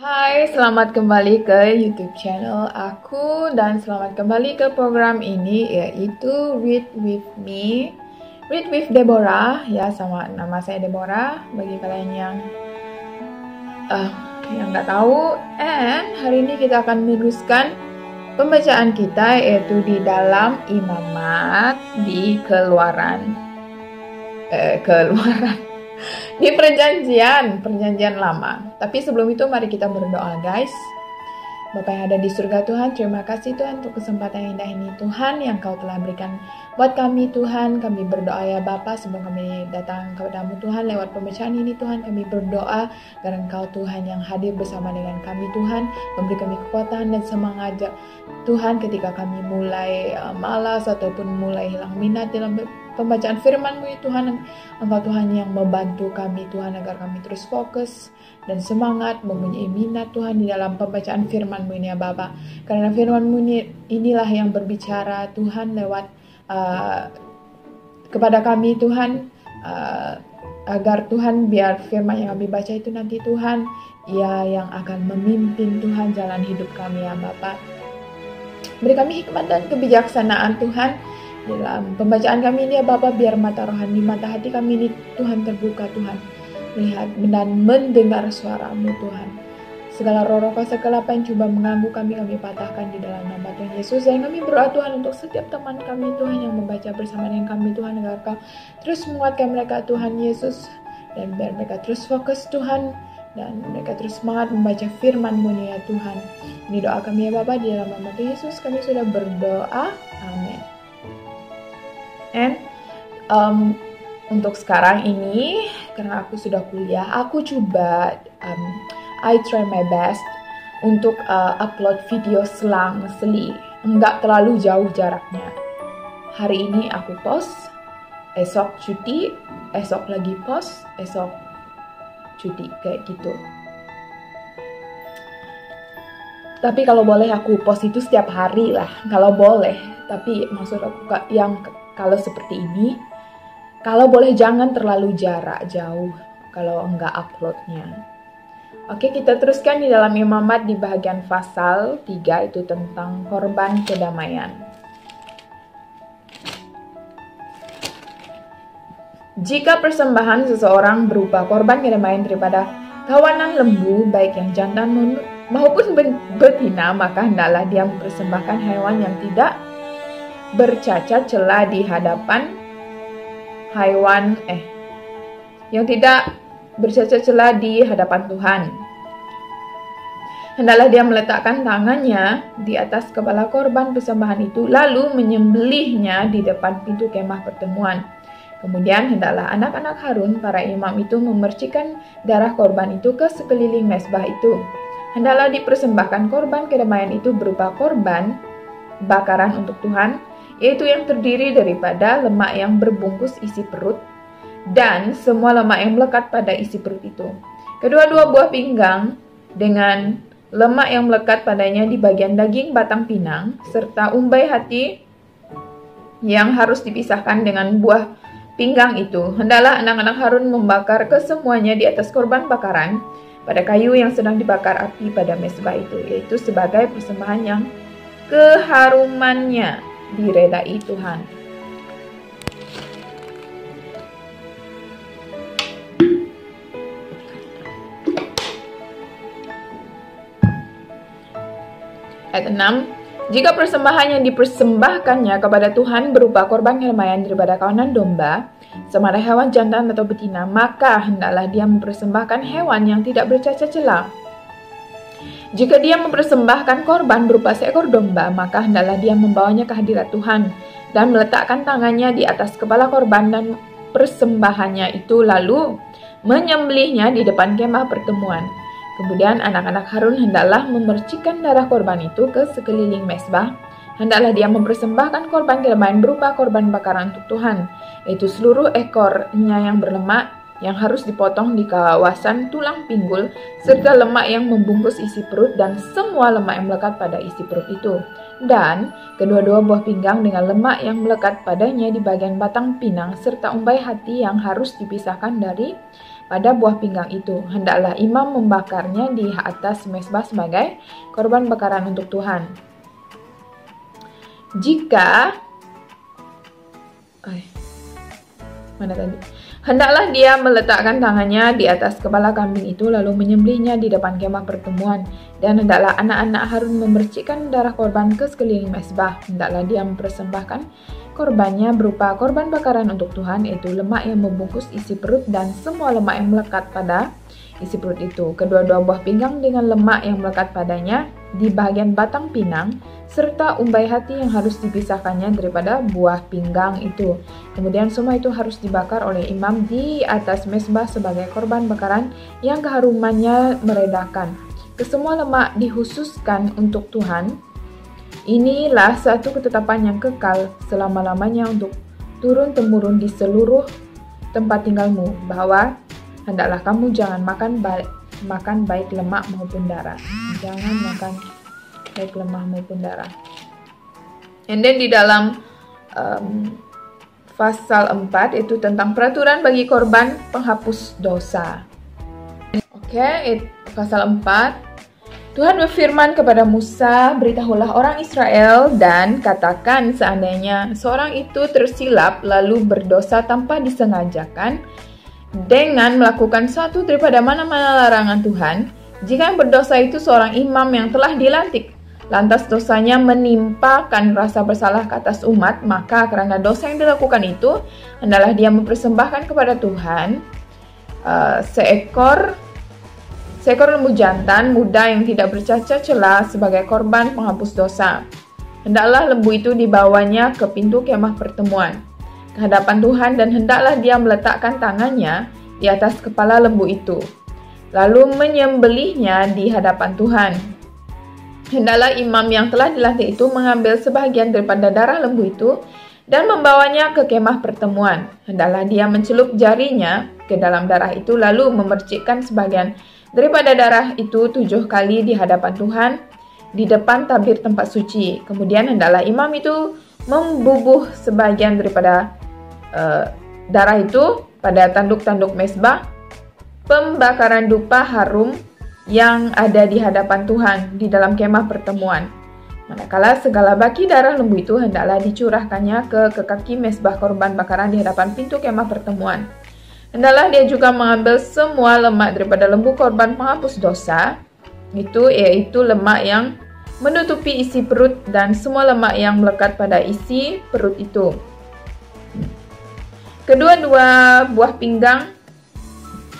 Hai, selamat kembali ke YouTube channel aku dan selamat kembali ke program ini yaitu Read With Me, Read with Deborah ya, sama nama saya Deborah bagi kalian yang nggak tahu. And hari ini kita akan meneruskan pembacaan kita yaitu di dalam Imamat di Keluaran di perjanjian lama. Tapi sebelum itu mari kita berdoa, guys. Bapa yang ada di surga Tuhan, terima kasih Tuhan untuk kesempatan yang indah ini Tuhan yang Kau telah berikan buat kami Tuhan. Kami berdoa ya Bapa, sebelum kami datang kepadamu Tuhan lewat pembacaan ini Tuhan, kami berdoa agar Engkau Tuhan yang hadir bersama dengan kami Tuhan, memberi kami kekuatan dan semangat Tuhan ketika kami mulai malas ataupun mulai hilang minat dalam pembacaan firman-Mu ya Tuhan. Engkau Tuhan yang membantu kami Tuhan agar kami terus fokus dan semangat mempunyai minat Tuhan di dalam pembacaan firman-Mu ini ya Bapa. Karena firman-Mu inilah yang berbicara Tuhan lewat kepada kami Tuhan, agar Tuhan biar firman yang kami baca itu nanti Tuhan Ia yang akan memimpin Tuhan jalan hidup kami ya Bapa. Beri kami hikmat dan kebijaksanaan Tuhan dalam pembacaan kami ini ya Bapa, biar mata rohani, mata hati kami ini Tuhan terbuka Tuhan, melihat dan mendengar suara-Mu Tuhan. Segala roh-roh kegelapan yang coba mengganggu kami patahkan di dalam nama Tuhan Yesus. Dan kami berdoa Tuhan untuk setiap teman kami Tuhan yang membaca bersama dengan kami Tuhan, agar Kau terus menguatkan mereka Tuhan Yesus, dan biar mereka terus fokus Tuhan, dan mereka terus semangat membaca firman-Mu ya Tuhan. Ini doa kami ya Bapa, di dalam nama Tuhan Yesus kami sudah berdoa, amin. And untuk sekarang ini, karena aku sudah kuliah, aku coba I try my best untuk upload video selang-seli, enggak terlalu jauh jaraknya. Hari ini aku post, esok cuti, esok lagi post, esok cuti, kayak gitu. Tapi kalau boleh aku post itu setiap hari lah, kalau boleh. Tapi maksud aku yang kalau seperti ini, kalau boleh jangan terlalu jarak jauh kalau enggak uploadnya. Oke, kita teruskan di dalam Imamat di bagian pasal 3, itu tentang korban kedamaian. Jika persembahan seseorang berupa korban kedamaian daripada kawanan lembu, baik yang jantan maupun betina, maka hendaklah dia mempersembahkan hewan yang tidak bercacat celah di hadapan Tuhan. Hendaklah dia meletakkan tangannya di atas kepala korban persembahan itu, lalu menyembelihnya di depan pintu kemah pertemuan. Kemudian hendaklah anak-anak Harun, para imam itu, memercikkan darah korban itu ke sekeliling mezbah itu. Hendaklah dipersembahkan korban kedamaian itu berupa korban bakaran untuk Tuhan, yaitu yang terdiri daripada lemak yang berbungkus isi perut dan semua lemak yang melekat pada isi perut itu. Kedua-dua buah pinggang dengan lemak yang melekat padanya di bagian daging batang pinang, serta umbai hati yang harus dipisahkan dengan buah pinggang itu. Hendaklah anak-anak Harun membakar kesemuanya di atas korban bakaran pada kayu yang sedang dibakar api pada mezbah itu, yaitu sebagai persembahan yang keharumannya diredai Tuhan. Ayat 6. Jika persembahan yang dipersembahkannya kepada Tuhan berupa korban kedamaian daripada kawanan domba, sama ada hewan jantan atau betina, maka hendaklah dia mempersembahkan hewan yang tidak bercacat celah. Jika dia mempersembahkan korban berupa seekor domba, maka hendaklah dia membawanya ke hadirat Tuhan dan meletakkan tangannya di atas kepala korban dan persembahannya itu, lalu menyembelihnya di depan kemah pertemuan. Kemudian anak-anak Harun hendaklah memercikkan darah korban itu ke sekeliling mezbah. Hendaklah dia mempersembahkan korban kedamaian berupa korban bakaran untuk Tuhan, yaitu seluruh ekornya yang berlemak, yang harus dipotong di kawasan tulang pinggul, serta lemak yang membungkus isi perut dan semua lemak yang melekat pada isi perut itu. Dan kedua-dua buah pinggang dengan lemak yang melekat padanya di bagian batang pinang, serta umbai hati yang harus dipisahkan dari pada buah pinggang itu. Hendaklah imam membakarnya di atas mezbah sebagai korban bakaran untuk Tuhan. Jika hendaklah dia meletakkan tangannya di atas kepala kambing itu lalu menyembelihnya di depan kemah pertemuan, dan hendaklah anak-anak Harun memercikkan darah korban ke sekeliling mezbah. Hendaklah dia mempersembahkan korbannya berupa korban bakaran untuk Tuhan, yaitu lemak yang membungkus isi perut dan semua lemak yang melekat pada isi perut itu, kedua-dua buah pinggang dengan lemak yang melekat padanya di bagian batang pinang, serta umbai hati yang harus dipisahkannya daripada buah pinggang itu. Kemudian semua itu harus dibakar oleh imam di atas mezbah sebagai korban bakaran yang keharumannya meredakan. Kesemua lemak dikhususkan untuk Tuhan. Inilah satu ketetapan yang kekal selama-lamanya untuk turun-temurun di seluruh tempat tinggalmu, bahwa hendaklah kamu jangan makan baik lemak maupun darah. Jangan makan baik lemak maupun darah. And then di dalam pasal 4 itu tentang peraturan bagi korban penghapus dosa. Pasal 4. Tuhan berfirman kepada Musa, beritahulah orang Israel dan katakan, seandainya seorang itu tersilap lalu berdosa tanpa disengajakan dengan melakukan satu daripada mana-mana larangan Tuhan, jika yang berdosa itu seorang imam yang telah dilantik, lantas dosanya menimpakan rasa bersalah ke atas umat, maka karena dosa yang dilakukan itu, hendaklah dia mempersembahkan kepada Tuhan seekor lembu jantan muda yang tidak bercacat celah sebagai korban penghapus dosa. Hendaklah lembu itu dibawanya ke pintu kemah pertemuan ke hadapan Tuhan, dan hendaklah dia meletakkan tangannya di atas kepala lembu itu, lalu menyembelihnya di hadapan Tuhan. Hendaklah imam yang telah dilantik itu mengambil sebahagian daripada darah lembu itu dan membawanya ke kemah pertemuan. Hendaklah dia mencelup jarinya ke dalam darah itu, lalu memercikkan sebagian daripada darah itu 7 kali di hadapan Tuhan di depan tabir tempat suci. Kemudian hendaklah imam itu membubuh sebagian daripada darah itu pada tanduk-tanduk mezbah pembakaran dupa harum yang ada di hadapan Tuhan di dalam kemah pertemuan. Manakala segala baki darah lembu itu hendaklah dicurahkannya ke kaki mezbah korban bakaran di hadapan pintu kemah pertemuan. Hendaklah dia juga mengambil semua lemak daripada lembu korban penghapus dosa, yaitu lemak yang menutupi isi perut dan semua lemak yang melekat pada isi perut itu. Kedua-dua buah pinggang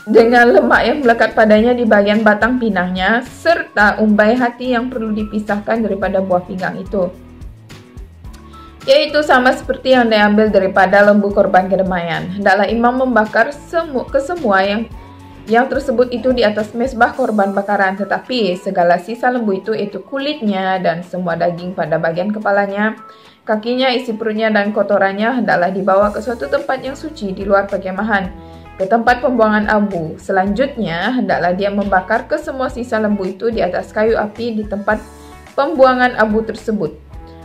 dengan lemak yang melekat padanya di bagian batang pinangnya, serta umbai hati yang perlu dipisahkan daripada buah pinggang itu, yaitu sama seperti yang diambil daripada lembu korban kedamaian. Hendaklah imam membakar kesemua yang tersebut itu di atas mezbah korban bakaran, tetapi segala sisa lembu itu kulitnya dan semua daging pada bagian kepalanya, kakinya, isi perutnya dan kotorannya hendaklah dibawa ke suatu tempat yang suci di luar perkemahan, ke tempat pembuangan abu. Selanjutnya hendaklah dia membakar kesemua sisa lembu itu di atas kayu api di tempat pembuangan abu tersebut.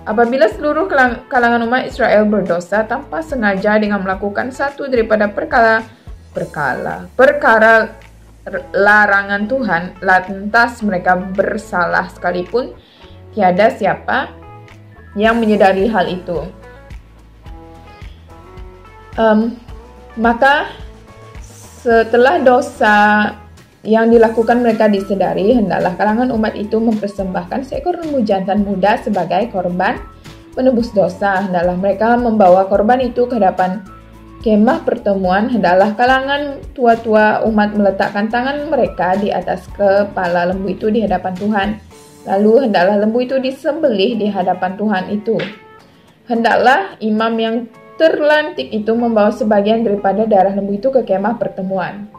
Apabila seluruh kalangan umat Israel berdosa tanpa sengaja dengan melakukan satu daripada perkara larangan Tuhan, lantas mereka bersalah sekalipun, tiada siapa yang menyadari hal itu. Maka setelah dosa yang dilakukan mereka disedari, hendaklah kalangan umat itu mempersembahkan seekor lembu jantan muda sebagai korban penebus dosa. Hendaklah mereka membawa korban itu ke hadapan kemah pertemuan. Hendaklah kalangan tua-tua umat meletakkan tangan mereka di atas kepala lembu itu di hadapan Tuhan. Lalu hendaklah lembu itu disembelih di hadapan Tuhan itu. Hendaklah imam yang terlantik itu membawa sebagian daripada darah lembu itu ke kemah pertemuan.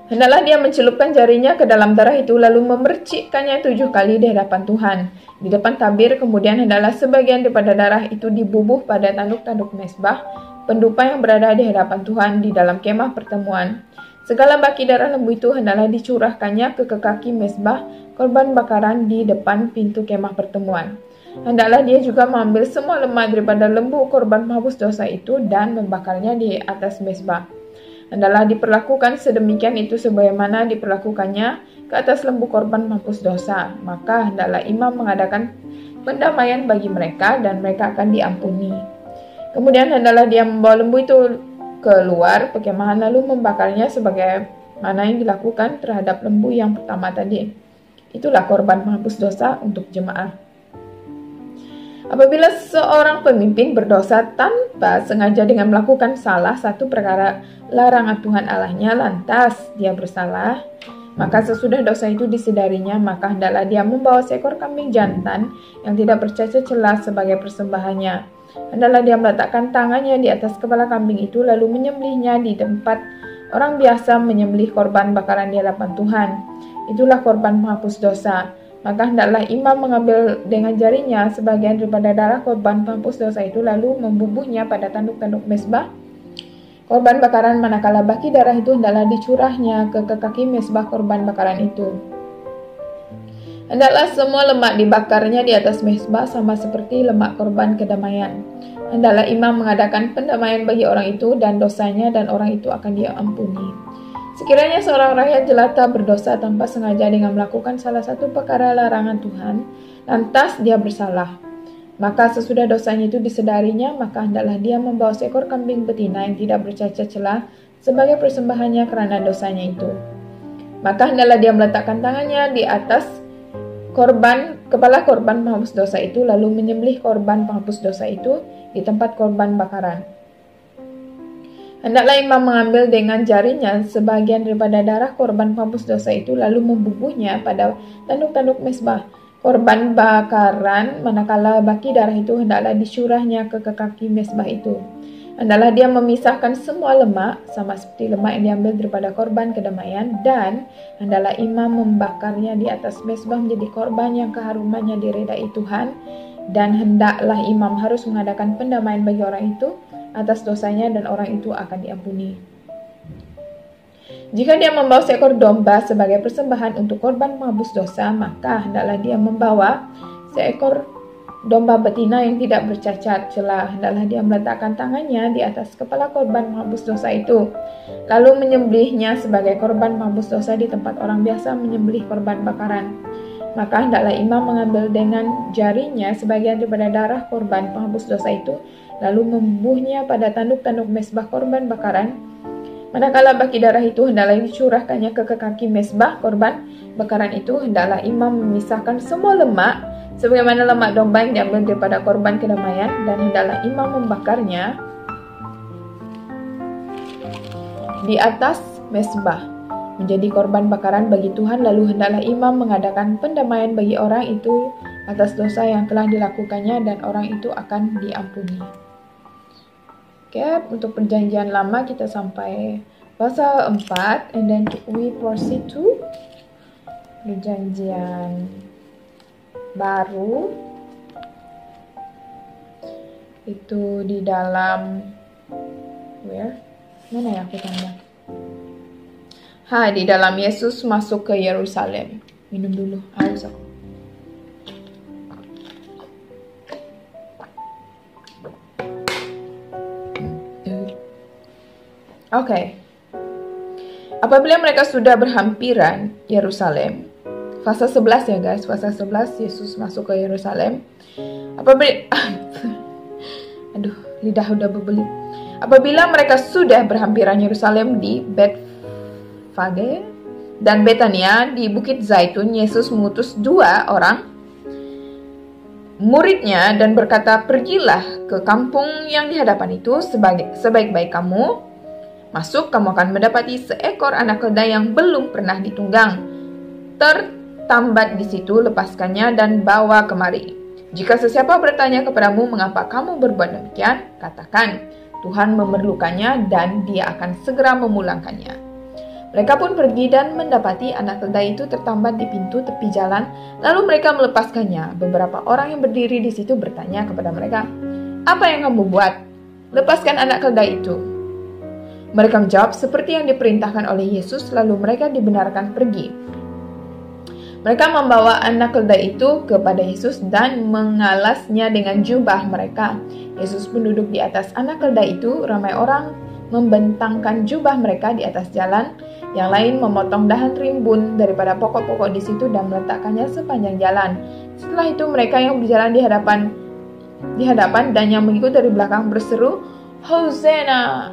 Hendaklah dia mencelupkan jarinya ke dalam darah itu lalu memercikkannya 7 kali di hadapan Tuhan di depan tabir. Kemudian hendaklah sebagian daripada darah itu dibubuh pada tanduk-tanduk mezbah pendupa yang berada di hadapan Tuhan di dalam kemah pertemuan. Segala baki darah lembu itu hendaklah dicurahkannya ke kaki mezbah korban bakaran di depan pintu kemah pertemuan. Hendaklah dia juga mengambil semua lemak daripada lembu korban penghapus dosa itu dan membakarnya di atas mezbah. Hendaklah diperlakukan sedemikian itu sebagaimana diperlakukannya ke atas lembu korban penghapus dosa. Maka hendaklah imam mengadakan pendamaian bagi mereka dan mereka akan diampuni. Kemudian hendaklah dia membawa lembu itu keluar perkemahan lalu membakarnya sebagaimana yang dilakukan terhadap lembu yang pertama tadi. Itulah korban penghapus dosa untuk jemaah. Apabila seorang pemimpin berdosa tanpa sengaja dengan melakukan salah satu perkara larangan Tuhan Allahnya, lantas dia bersalah, maka sesudah dosa itu disedarinya, maka hendaklah dia membawa seekor kambing jantan yang tidak bercacat celah sebagai persembahannya. Hendaklah dia meletakkan tangannya di atas kepala kambing itu, lalu menyembelihnya di tempat orang biasa menyembelih korban bakaran di hadapan Tuhan. Itulah korban penghapus dosa. Maka hendaklah imam mengambil dengan jarinya sebagian daripada darah korban penghapus dosa itu, lalu membubuhnya pada tanduk-tanduk mezbah korban bakaran, manakala baki darah itu hendaklah dicurahnya ke kaki mezbah korban bakaran itu. Hendaklah semua lemak dibakarnya di atas mezbah sama seperti lemak korban kedamaian. Hendaklah imam mengadakan pendamaian bagi orang itu dan dosanya, dan orang itu akan dia ampuni. Sekiranya seorang rakyat jelata berdosa tanpa sengaja dengan melakukan salah satu perkara larangan Tuhan, lantas dia bersalah, maka sesudah dosanya itu disedarinya, maka hendaklah dia membawa seekor kambing betina yang tidak bercacat celah sebagai persembahannya karena dosanya itu. Maka hendaklah dia meletakkan tangannya di atas kepala korban penghapus dosa itu, lalu menyembelih korban penghapus dosa itu di tempat korban bakaran. Hendaklah imam mengambil dengan jarinya sebagian daripada darah korban penghapus dosa itu, lalu membubuhnya pada tanduk-tanduk mezbah korban bakaran, manakala baki darah itu hendaklah dicurahnya ke kaki mezbah itu. Hendaklah dia memisahkan semua lemak sama seperti lemak yang diambil daripada korban kedamaian, dan hendaklah imam membakarnya di atas mezbah menjadi korban yang keharumannya diredai Tuhan, dan hendaklah imam harus mengadakan pendamaian bagi orang itu atas dosanya, dan orang itu akan diampuni. Jika dia membawa seekor domba sebagai persembahan untuk korban penghapus dosa, maka hendaklah dia membawa seekor domba betina yang tidak bercacat celah. Hendaklah dia meletakkan tangannya di atas kepala korban penghapus dosa itu, lalu menyembelihnya sebagai korban penghapus dosa di tempat orang biasa menyembelih korban bakaran. Maka hendaklah imam mengambil dengan jarinya sebagian daripada darah korban penghapus dosa itu, lalu membubuhnya pada tanduk-tanduk mezbah korban bakaran. Manakala baki darah itu hendaklah dicurahkannya ke kaki mezbah korban bakaran itu. Hendaklah imam memisahkan semua lemak sebagaimana lemak domba yang diambil daripada korban kedamaian, dan hendaklah imam membakarnya di atas mezbah menjadi korban bakaran bagi Tuhan. Lalu hendaklah imam mengadakan pendamaian bagi orang itu atas dosa yang telah dilakukannya, dan orang itu akan diampuni. Oke, untuk perjanjian lama kita sampai pasal 4, and then we proceed to perjanjian baru. Itu di dalam mana ya aku tanya? Di dalam Yesus masuk ke Yerusalem. Minum dulu, haus aku. Oke. Apabila mereka sudah berhampiran Yerusalem, fase 11 ya guys, fase 11 Yesus masuk ke Yerusalem. Lidah udah berbelit. Apabila mereka sudah berhampiran Yerusalem di Betfage dan Betania di Bukit Zaitun, Yesus mengutus 2 orang muridnya dan berkata, "Pergilah ke kampung yang di hadapan itu, sebaik-baik kamu masuk, kamu akan mendapati seekor anak keledai yang belum pernah ditunggang tertambat di situ, lepaskannya dan bawa kemari. Jika sesiapa bertanya kepadamu mengapa kamu berbuat demikian, katakan, Tuhan memerlukannya dan dia akan segera memulangkannya." Mereka pun pergi dan mendapati anak keledai itu tertambat di pintu tepi jalan, lalu mereka melepaskannya. Beberapa orang yang berdiri di situ bertanya kepada mereka, "Apa yang kamu buat? Lepaskan anak keledai itu." Mereka menjawab seperti yang diperintahkan oleh Yesus, lalu mereka dibenarkan pergi. Mereka membawa anak keledai itu kepada Yesus dan mengalasnya dengan jubah mereka. Yesus pun duduk di atas anak keledai itu. Ramai orang membentangkan jubah mereka di atas jalan. Yang lain memotong dahan rimbun daripada pokok-pokok di situ dan meletakkannya sepanjang jalan. Setelah itu mereka yang berjalan di hadapan dan yang mengikut dari belakang berseru, Hosana!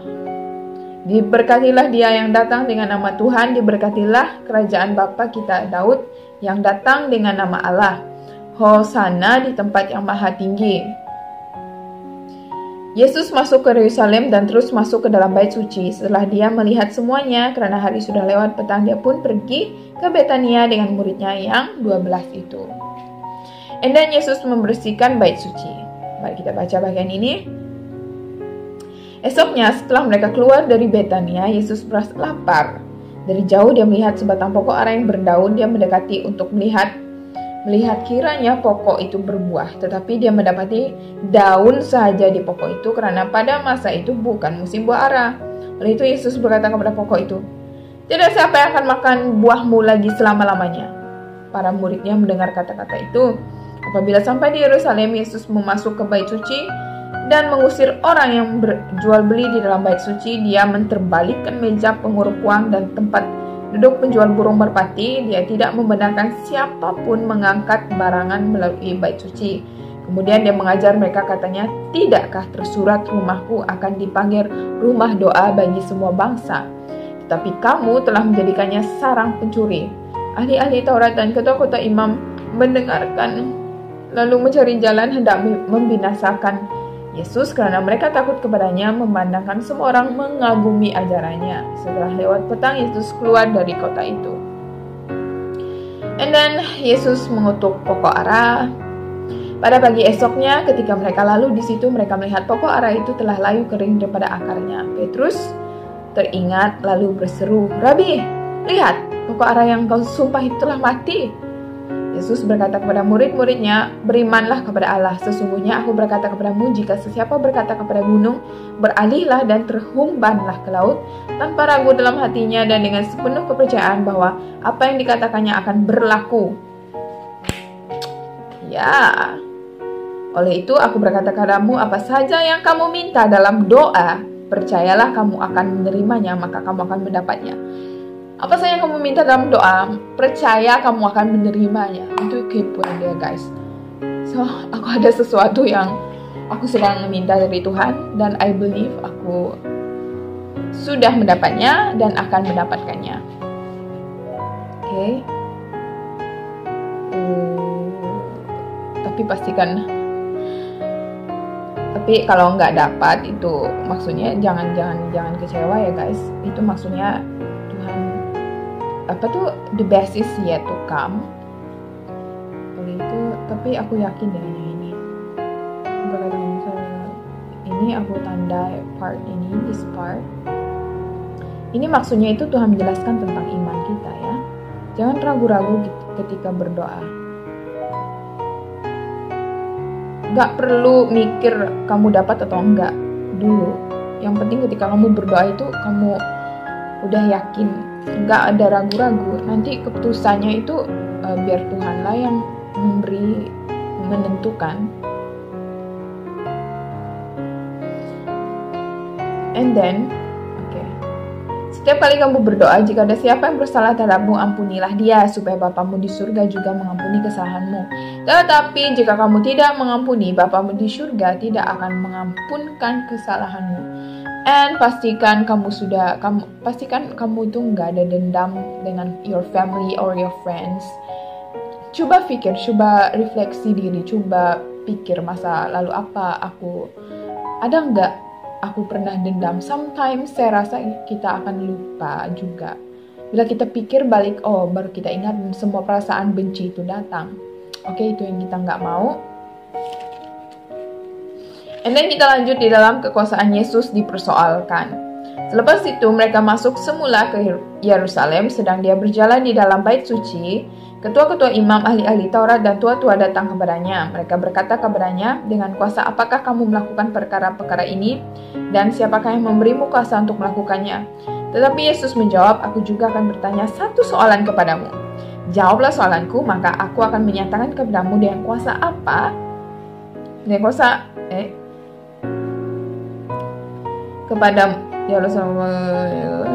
Diberkatilah dia yang datang dengan nama Tuhan, diberkatilah kerajaan Bapa kita Daud yang datang dengan nama Allah. Hosana di tempat yang maha tinggi. Yesus masuk ke Yerusalem dan terus masuk ke dalam bait suci. Setelah dia melihat semuanya, karena hari sudah lewat petang, dia pun pergi ke Betania dengan muridnya yang 12 itu. Dan Yesus membersihkan bait suci. Mari kita baca bagian ini. Esoknya setelah mereka keluar dari Betania, Yesus merasa lapar. Dari jauh dia melihat sebatang pokok ara yang berdaun. Dia mendekati untuk melihat kiranya pokok itu berbuah. Tetapi dia mendapati daun saja di pokok itu karena pada masa itu bukan musim buah ara. Oleh itu Yesus berkata kepada pokok itu, "Tidak siapa yang akan makan buahmu lagi selama-lamanya." Para muridnya mendengar kata-kata itu. Apabila sampai di Yerusalem, Yesus memasuk ke bait suci dan mengusir orang yang berjual beli di dalam bait suci. Dia menterbalikkan meja penguruk uang dan tempat duduk penjual burung merpati. Dia tidak membenarkan siapapun mengangkat barangan melalui bait suci. Kemudian dia mengajar mereka, katanya, "Tidakkah tersurat, rumahku akan dipanggil rumah doa bagi semua bangsa? Tetapi kamu telah menjadikannya sarang pencuri." Ahli-ahli Taurat dan ketua-ketua imam mendengarkan, lalu mencari jalan hendak membinasakan Yesus karena mereka takut kepadanya, memandangkan semua orang mengagumi ajarannya. Setelah lewat petang, Yesus keluar dari kota itu. And then Yesus mengutuk pokok ara. Pada pagi esoknya, ketika mereka lalu di situ, mereka melihat pokok ara itu telah layu kering daripada akarnya. Petrus teringat lalu berseru, "Rabi, lihat, pokok ara yang kau sumpah itu telah mati." Yesus berkata kepada murid-muridnya, "Berimanlah kepada Allah. Sesungguhnya aku berkata kepadamu, jika sesiapa berkata kepada gunung, beralihlah dan terhumbanlah ke laut, tanpa ragu dalam hatinya dan dengan sepenuh kepercayaan bahwa apa yang dikatakannya akan berlaku. Ya, oleh itu aku berkata kepadamu, apa saja yang kamu minta dalam doa, percayalah kamu akan menerimanya, maka kamu akan mendapatnya." Apa saja yang kamu minta dalam doa, percaya kamu akan menerimanya. Itu key point ya guys. So, aku ada sesuatu yang aku sedang meminta dari Tuhan, dan I believe aku sudah mendapatnya dan akan mendapatkannya. Oke. Tapi kalau nggak dapat itu maksudnya jangan kecewa ya guys. Itu maksudnya Tuhan the best is yet to come. Oleh itu, tapi aku yakin ya ini berkata ini aku tanda part ini, this part ini maksudnya itu Tuhan menjelaskan tentang iman kita ya. Jangan ragu-ragu ketika berdoa. Gak perlu mikir kamu dapat atau enggak dulu. Yang penting ketika kamu berdoa itu kamu udah yakin, nggak ada ragu-ragu. Nanti keputusannya itu biar Tuhanlah yang menentukan. And then, setiap kali kamu berdoa, jika ada siapa yang bersalah terhadapmu, ampunilah dia, supaya Bapamu di surga juga mengampuni kesalahanmu. Tetapi jika kamu tidak mengampuni, Bapamu di surga tidak akan mengampunkan kesalahanmu. And pastikan kamu itu nggak ada dendam dengan your family or your friends. Coba pikir, coba refleksi diri, coba pikir masa lalu ada nggak aku pernah dendam. Sometimes saya rasa kita akan lupa juga. Bila kita pikir balik, baru kita ingat semua perasaan benci itu datang. Oke, itu yang kita nggak mau. And then kita lanjut di dalam kekuasaan Yesus dipersoalkan. Selepas itu mereka masuk semula ke Yerusalem, sedang dia berjalan di dalam bait suci. Ketua-ketua imam, ahli-ahli Taurat dan tua-tua datang kepadanya. Mereka berkata kepadanya, "Dengan kuasa apakah kamu melakukan perkara-perkara ini? Dan siapakah yang memberimu kuasa untuk melakukannya?" Tetapi Yesus menjawab, "Aku juga akan bertanya satu soalan kepadamu. Jawablah soalanku, maka aku akan menyatakan kepadamu dengan kuasa apa? Dengan kuasa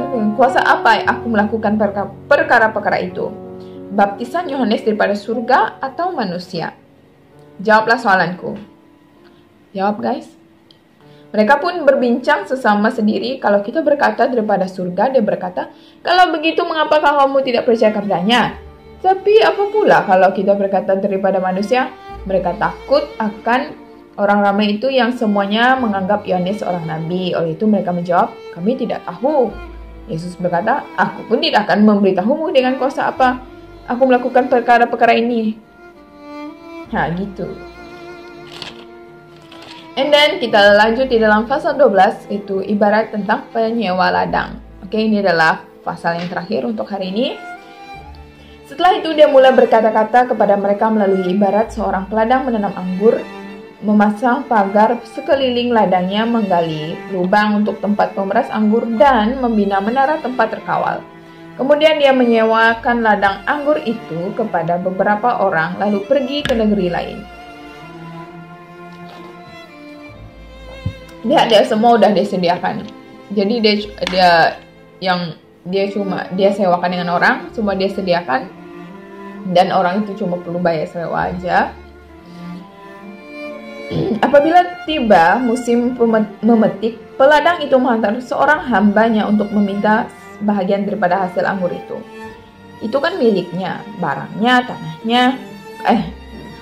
dengan kuasa apa aku melakukan perkara-perkara itu? Baptisan Yohanes daripada surga atau manusia? Jawablah soalanku. Jawab, guys. Mereka pun berbincang sesama sendiri. Kalau kita berkata daripada surga, dia berkata, kalau begitu mengapakah kamu tidak percaya kepadanya? Tapi apa pula kalau kita berkata daripada manusia? Mereka takut akan orang ramai itu yang semuanya menganggap Yohanes seorang nabi. Oleh itu mereka menjawab, kami tidak tahu. Yesus berkata, aku pun tidak akan memberitahumu dengan kuasa apa aku melakukan perkara-perkara ini. Nah, gitu. And then kita lanjut di dalam pasal 12, itu ibarat tentang penyewa ladang. Oke, ini adalah pasal yang terakhir untuk hari ini. Setelah itu dia mulai berkata-kata kepada mereka melalui ibarat seorang peladang menanam anggur, memasang pagar sekeliling ladangnya, menggali lubang untuk tempat pemeras anggur, dan membina menara tempat terkawal. Kemudian dia menyewakan ladang anggur itu kepada beberapa orang, lalu pergi ke negeri lain. Dia semua udah disediakan. Jadi dia sewakan dengan orang, semua dia sediakan. Dan orang itu cuma perlu bayar sewa aja. Apabila tiba musim memetik, peladang itu menghantar seorang hambanya untuk meminta bahagian daripada hasil anggur itu. Itu kan miliknya, barangnya, tanahnya.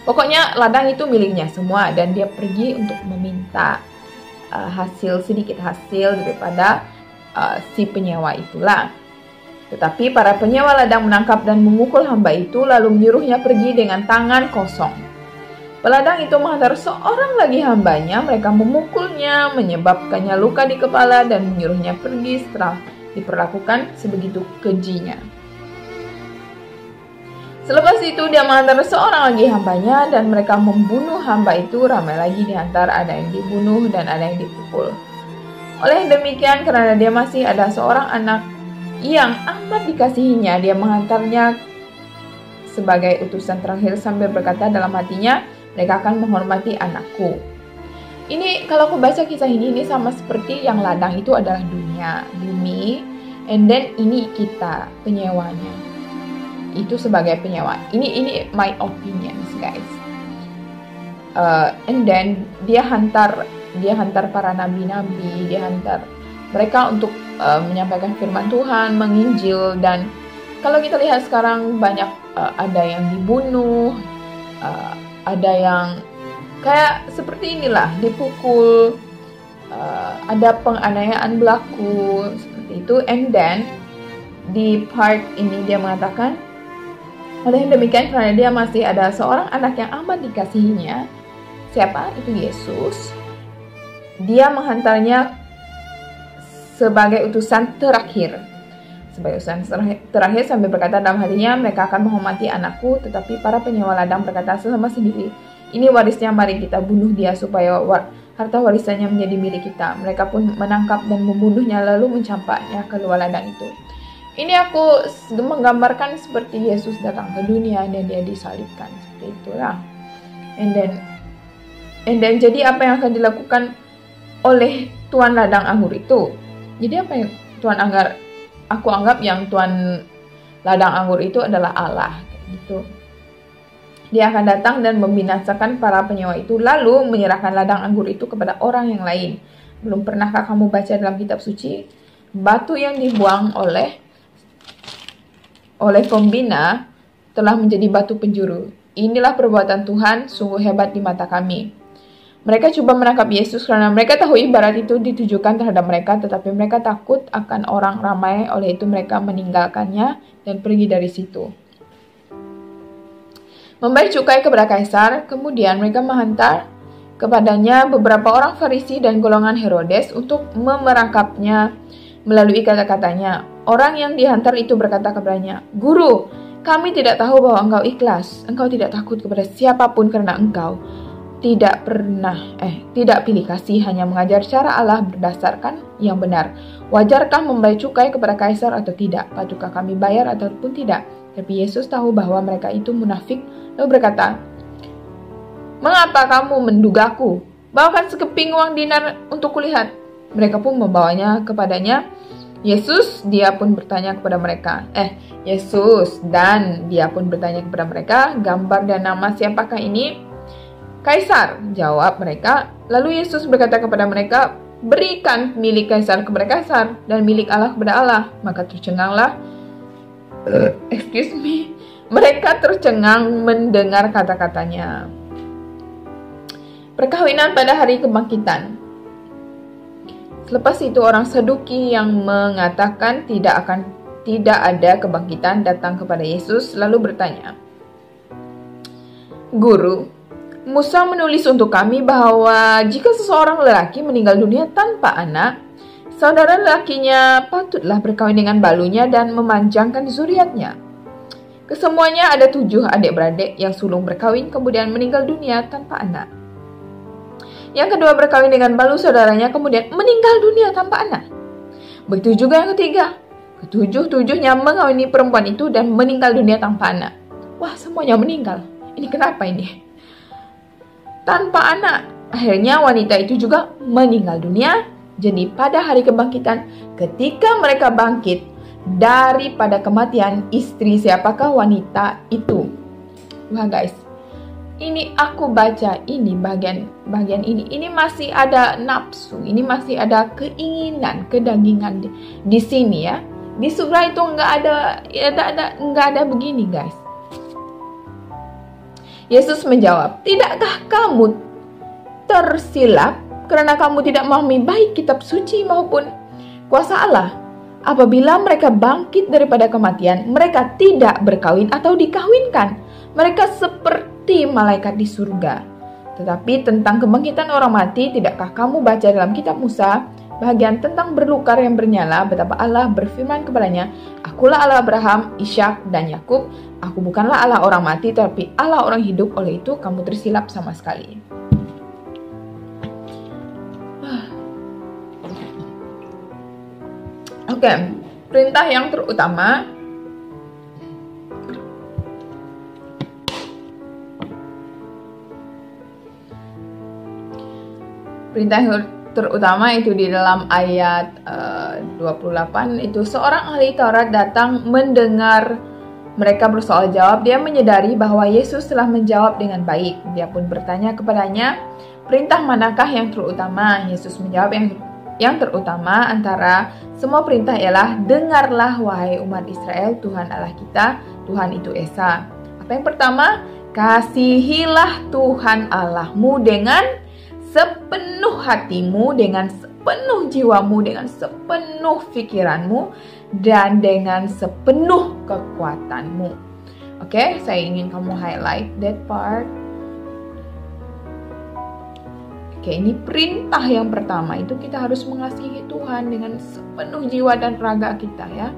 Pokoknya ladang itu miliknya semua, dan dia pergi untuk meminta sedikit hasil daripada si penyewa itulah. Tetapi para penyewa ladang menangkap dan memukul hamba itu, lalu menyuruhnya pergi dengan tangan kosong. Peladang itu menghantar seorang lagi hambanya, mereka memukulnya, menyebabkannya luka di kepala, dan menyuruhnya pergi setelah diperlakukan sebegitu kejinya. Selepas itu dia menghantar seorang lagi hambanya, dan mereka membunuh hamba itu. Ramai lagi dihantar, ada yang dibunuh dan ada yang dipukul. Oleh demikian, karena dia masih ada seorang anak yang amat dikasihinya, dia menghantarnya sebagai utusan terakhir sambil berkata dalam hatinya, mereka akan menghormati anakku. Ini kalau aku baca kisah ini sama seperti yang ladang itu adalah dunia, bumi, and then ini kita penyewanya. Itu sebagai penyewa. Ini my opinions, guys. And then dia hantar para nabi-nabi, dia hantar mereka untuk menyampaikan firman Tuhan, menginjil. Dan kalau kita lihat sekarang banyak ada yang dibunuh, ada yang kayak seperti inilah, dipukul, ada penganiayaan berlaku seperti itu. And then di part ini dia mengatakan, oleh demikian karena dia masih ada seorang anak yang amat dikasihinya. Siapa? Itu Yesus. Dia menghantarnya sebagai utusan terakhir. Sebagai utusan terakhir sambil berkata dalam hatinya, mereka akan menghormati anakku. Tetapi para penyewa ladang berkata sesama sendiri, ini warisnya, mari kita bunuh dia supaya harta warisannya menjadi milik kita. Mereka pun menangkap dan membunuhnya, lalu mencampaknya ke luar ladang itu. Ini aku menggambarkan seperti Yesus datang ke dunia dan dia disalibkan. Seperti itulah. And then jadi apa yang akan dilakukan oleh tuan ladang anggur itu? Jadi apa yang aku anggap yang tuan ladang anggur itu adalah Allah, gitu. Dia akan datang dan membinasakan para penyewa itu, lalu menyerahkan ladang anggur itu kepada orang yang lain. Belum pernahkah kamu baca dalam kitab suci, batu yang dibuang oleh pembina telah menjadi batu penjuru. Inilah perbuatan Tuhan, sungguh hebat di mata kami. Mereka coba menangkap Yesus karena mereka tahu ibarat itu ditujukan terhadap mereka, tetapi mereka takut akan orang ramai, oleh itu mereka meninggalkannya dan pergi dari situ. Membayar cukai kepada Kaisar, kemudian mereka menghantar kepadanya beberapa orang Farisi dan golongan Herodes untuk memerangkapnya melalui kata-katanya. Orang yang dihantar itu berkata kepadanya, Guru, kami tidak tahu bahwa engkau ikhlas, engkau tidak takut kepada siapapun karena engkau tidak pilih kasih, hanya mengajar cara Allah berdasarkan yang benar. Wajarkah membayar cukai kepada Kaisar atau tidak? Patutkah kami bayar ataupun tidak? Tapi Yesus tahu bahwa mereka itu munafik, lalu berkata, "Mengapa kamu mendugaku? Bawakan sekeping uang dinar untuk kulihat." Mereka pun membawanya kepadanya. Dia pun bertanya kepada mereka, "Gambar dan nama siapakah ini?" "Kaisar," jawab mereka. Lalu Yesus berkata kepada mereka, "Berikan milik Kaisar kepada Kaisar dan milik Allah kepada Allah." Maka tercenganglah mereka tercengang mendengar kata-katanya. Perkawinan pada hari kebangkitan. Selepas itu orang Saduki yang mengatakan tidak ada kebangkitan datang kepada Yesus lalu bertanya, "Guru, Musa menulis untuk kami bahwa jika seseorang lelaki meninggal dunia tanpa anak, saudara lelakinya patutlah berkawin dengan balunya dan memanjangkan zuriatnya. Kesemuanya ada 7 adik-beradik yang sulung berkawin kemudian meninggal dunia tanpa anak. Yang kedua berkawin dengan balu saudaranya kemudian meninggal dunia tanpa anak. Begitu juga yang ketiga. Ketujuh-tujuhnya mengawini perempuan itu dan meninggal dunia tanpa anak." Wah, semuanya meninggal. Ini kenapa ini? Tanpa anak. Akhirnya wanita itu juga meninggal dunia. Jadi pada hari kebangkitan, ketika mereka bangkit daripada kematian, istri siapakah wanita itu? Wah guys, ini aku baca ini bagian ini masih ada nafsu, ini masih ada keinginan, kedagingan di sini ya. Di surga itu nggak ada begini guys. Yesus menjawab, "Tidakkah kamu tersilap karena kamu tidak memahami baik kitab suci maupun kuasa Allah? Apabila mereka bangkit daripada kematian, mereka tidak berkawin atau dikawinkan. Mereka seperti malaikat di surga. Tetapi tentang kebangkitan orang mati, tidakkah kamu baca dalam kitab Musa bagian tentang berlukar yang bernyala betapa Allah berfirman kepadanya, 'Akulah Allah Abraham, Ishak dan Yakub. Aku bukanlah Allah orang mati, tetapi Allah orang hidup. Oleh itu kamu tersilap sama sekali.'" Oke, perintah yang terutama itu di dalam ayat 28 itu, seorang ahli Taurat datang mendengar mereka bersoal jawab. Dia menyadari bahwa Yesus telah menjawab dengan baik. Dia pun bertanya kepadanya, "Perintah manakah yang terutama?" Yesus menjawab, yang terutama antara semua perintah ialah, "Dengarlah wahai umat Israel, Tuhan Allah kita, Tuhan itu Esa." Apa yang pertama? Kasihilah Tuhan Allahmu dengan sepenuh hatimu, dengan sepenuh jiwamu, dengan sepenuh pikiranmu, dan dengan sepenuh kekuatanmu. Oke, saya ingin kamu highlight that part. Oke, ini perintah yang pertama, itu kita harus mengasihi Tuhan dengan sepenuh jiwa dan raga kita ya.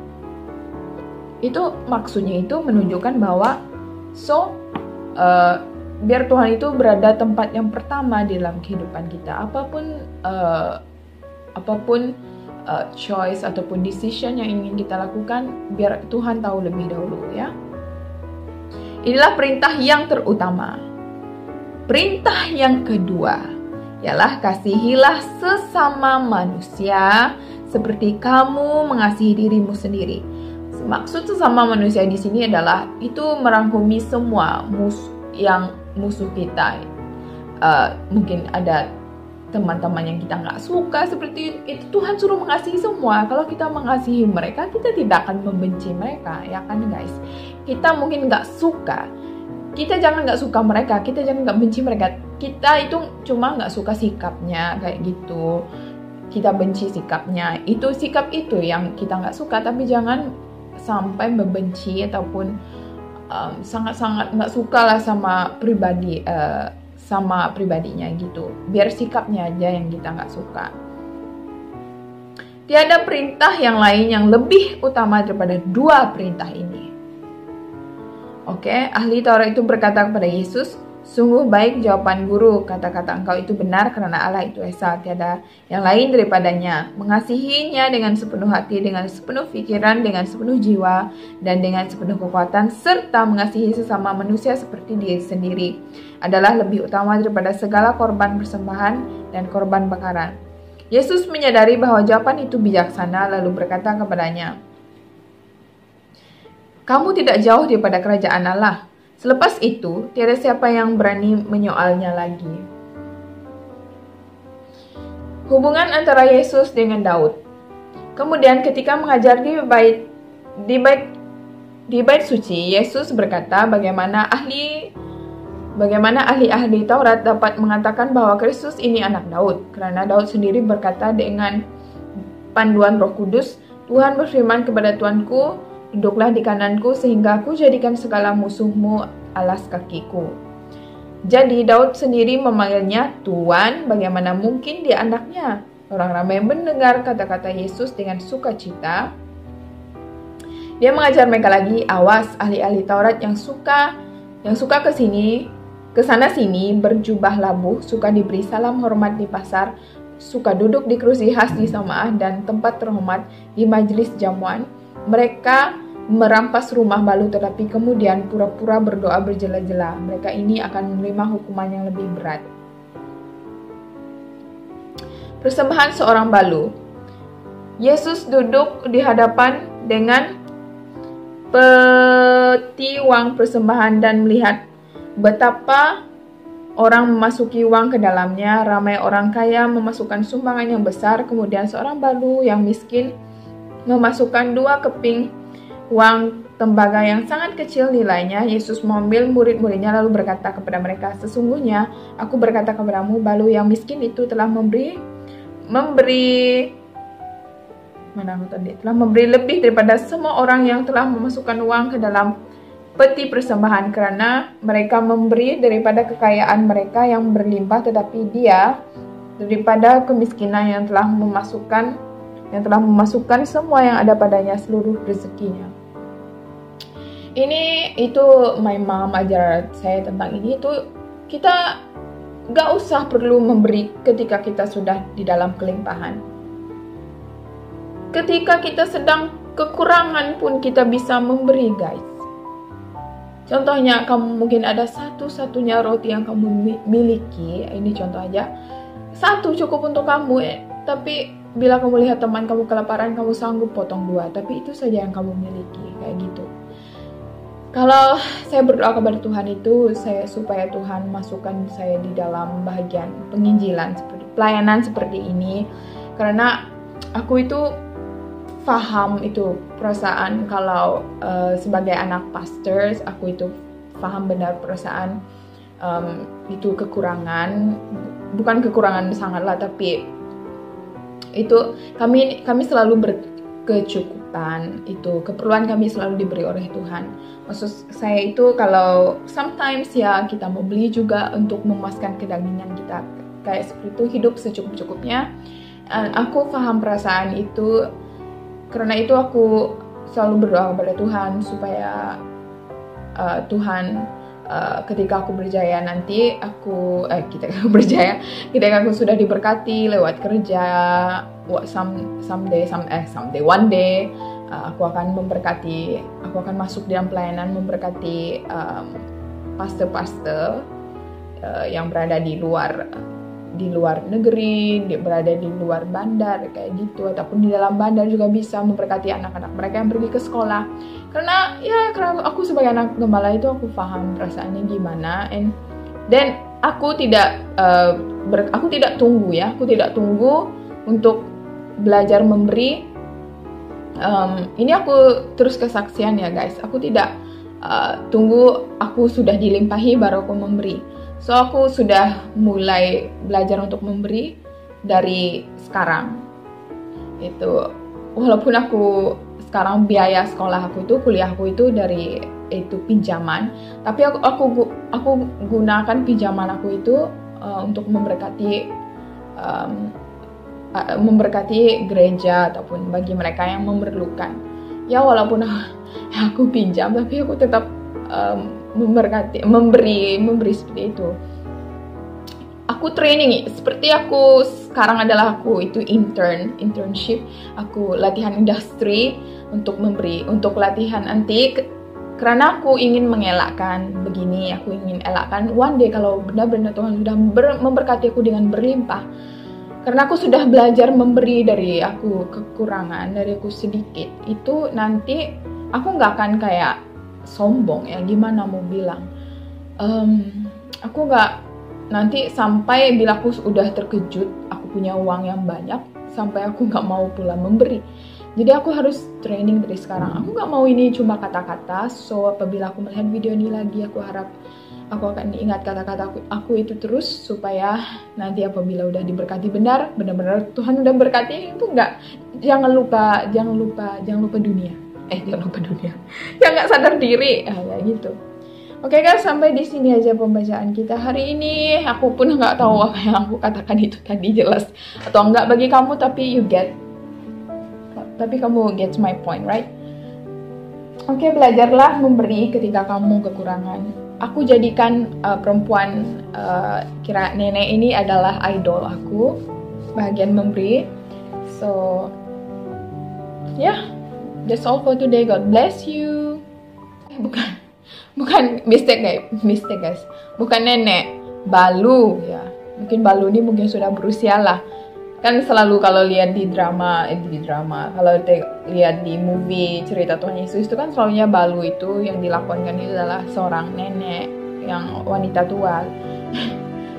Itu maksudnya itu menunjukkan bahwa biar Tuhan itu berada tempat yang pertama di dalam kehidupan kita. Apapun choice ataupun decision yang ingin kita lakukan, biar Tuhan tahu lebih dahulu ya. Inilah perintah yang terutama. Perintah yang kedua ialah, kasihilah sesama manusia seperti kamu mengasihi dirimu sendiri. Maksud sesama manusia di sini adalah itu merangkumi semua musuh kita. Mungkin ada teman-teman yang kita nggak suka seperti itu. Tuhan suruh mengasihi semua. Kalau kita mengasihi mereka, kita tidak akan membenci mereka, ya kan guys? Kita mungkin nggak suka. Kita jangan nggak suka mereka. Kita jangan nggak benci mereka. Kita itu cuma nggak suka sikapnya kayak gitu. Kita benci sikapnya. Sikap itu yang kita nggak suka. Tapi jangan sampai membenci ataupun sangat-sangat nggak suka lah sama pribadinya gitu. Biar sikapnya aja yang kita nggak suka. Tiada perintah yang lain yang lebih utama daripada dua perintah ini. Oke, ahli Taurat itu berkata kepada Yesus, Sungguh baik jawaban guru, kata-kata engkau itu benar karena Allah itu Esa, tiada yang lain daripadanya. Mengasihinya dengan sepenuh hati, dengan sepenuh pikiran, dengan sepenuh jiwa, dan dengan sepenuh kekuatan, serta mengasihi sesama manusia seperti diri sendiri adalah lebih utama daripada segala korban persembahan dan korban bakaran. Yesus menyadari bahwa jawaban itu bijaksana, lalu berkata kepadanya, kamu tidak jauh daripada kerajaan Allah. Selepas itu, tiada siapa yang berani menyoalnya lagi. Hubungan antara Yesus dengan Daud. Kemudian ketika mengajar di bait suci, Yesus berkata bagaimana ahli-ahli Taurat dapat mengatakan bahwa Kristus ini anak Daud. Karena Daud sendiri berkata dengan panduan Roh Kudus, Tuhan berfirman kepada Tuanku, duduklah di kananku sehingga aku jadikan segala musuhmu alas kakiku. Jadi Daud sendiri memanggilnya Tuan, bagaimana mungkin dia anaknya? Orang ramai mendengar kata-kata Yesus dengan sukacita. Dia mengajar mereka lagi, awas ahli-ahli Taurat yang suka ke sana sini berjubah labuh, suka diberi salam hormat di pasar, suka duduk di kursi khas di Samaah dan tempat terhormat di majelis jamuan. Mereka merampas rumah balu tetapi kemudian pura-pura berdoa berjela-jela. Mereka ini akan menerima hukuman yang lebih berat. Persembahan seorang balu. Yesus duduk di hadapan dengan peti uang persembahan dan melihat betapa orang memasuki uang ke dalamnya. Ramai orang kaya memasukkan sumbangan yang besar. Kemudian seorang balu yang miskin memasukkan 2 keping uang tembaga yang sangat kecil nilainya. Yesus mengambil murid-muridnya lalu berkata kepada mereka, sesungguhnya aku berkata kepadamu, balu yang miskin itu telah memberi lebih daripada semua orang yang telah memasukkan uang ke dalam peti persembahan, karena mereka memberi daripada kekayaan mereka yang berlimpah, tetapi dia daripada kemiskinan yang telah memasukkan semua yang ada padanya, seluruh rezekinya. Itu my mom ajar saya tentang ini. Itu kita gak usah perlu memberi ketika kita sudah di dalam kelimpahan. Ketika kita sedang kekurangan pun kita bisa memberi, guys. Contohnya, kamu mungkin ada satu-satunya roti yang kamu miliki. Ini contoh aja. 1 cukup untuk kamu, tapi bila kamu lihat teman kamu kelaparan, kamu sanggup potong 2. Tapi itu saja yang kamu miliki, kayak gitu. Kalau saya berdoa kepada Tuhan itu, supaya Tuhan masukkan saya di dalam bahagian penginjilan, seperti pelayanan seperti ini. Karena aku itu paham itu perasaan kalau sebagai anak pastor, aku itu paham benar perasaan itu kekurangan, bukan kekurangan sangatlah, tapi itu kami selalu berkecukupan, itu keperluan kami selalu diberi oleh Tuhan. Maksud saya itu kalau sometimes ya kita mau beli juga untuk memuaskan kedagingan kita, kayak seperti itu, hidup secukup-cukupnya. Aku paham perasaan itu, karena itu aku selalu berdoa kepada Tuhan supaya Tuhan ketika aku berjaya nanti ketika aku sudah diberkati lewat kerja, someday one day aku akan masuk dalam pelayanan memberkati pastor-pastor yang berada di luar negeri, berada di luar bandar kayak gitu, ataupun di dalam bandar juga bisa memberkati anak-anak mereka yang pergi ke sekolah. Karena aku sebagai anak gembala itu aku paham perasaannya gimana, dan aku tidak tunggu untuk belajar memberi. Ini aku terus kesaksian ya guys, aku tidak tunggu aku sudah dilimpahi baru aku memberi. So aku sudah mulai belajar untuk memberi dari sekarang. Itu walaupun aku sekarang biaya sekolah aku itu, kuliah aku itu dari itu pinjaman, tapi aku gunakan pinjaman aku itu untuk memberkati gereja ataupun bagi mereka yang memerlukan. Ya walaupun aku pinjam, tapi aku tetap memberkati, memberi seperti itu. Aku training, seperti aku sekarang adalah aku itu internship, aku latihan industri untuk memberi, untuk latihan nanti, karena aku ingin mengelakkan begini, aku ingin elakkan one day kalau benar-benar Tuhan sudah memberkati aku dengan berlimpah, karena aku sudah belajar memberi dari aku kekurangan, dari aku sedikit, itu nanti aku nggak akan kayak sombong ya, gimana mau bilang, aku nggak nanti sampai bila aku udah terkejut, aku punya uang yang banyak, sampai aku nggak mau pula memberi. Jadi aku harus training dari sekarang. Aku nggak mau ini cuma kata-kata. So apabila aku melihat video ini lagi, aku harap aku akan ingat kata-kata aku itu terus, supaya nanti apabila udah diberkati benar-benar Tuhan udah berkati itu jangan lupa dunia. Jangan lupa dunia. Ya nggak sadar diri, ya gitu. Oke guys, sampai di sini aja pembacaan kita hari ini. Aku pun nggak tahu apa yang aku katakan itu tadi jelas atau enggak bagi kamu, tapi kamu get my point, right? Oke, belajarlah memberi ketika kamu kekurangan. Aku jadikan perempuan kira nenek ini adalah idol aku, bagian memberi. So, yeah, that's all for today. God bless you. Bukan mistake guys, bukan nenek, Balu ya. Mungkin Balu ini mungkin sudah berusia lah. Kan selalu kalau lihat di drama, kalau lihat di movie cerita Tuhan Yesus itu kan selalunya Balu itu yang dilakonkan itu adalah seorang nenek yang wanita tua.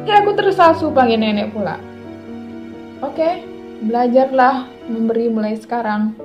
Ya aku tersasu panggil nenek pula. Oke, belajarlah memberi mulai sekarang.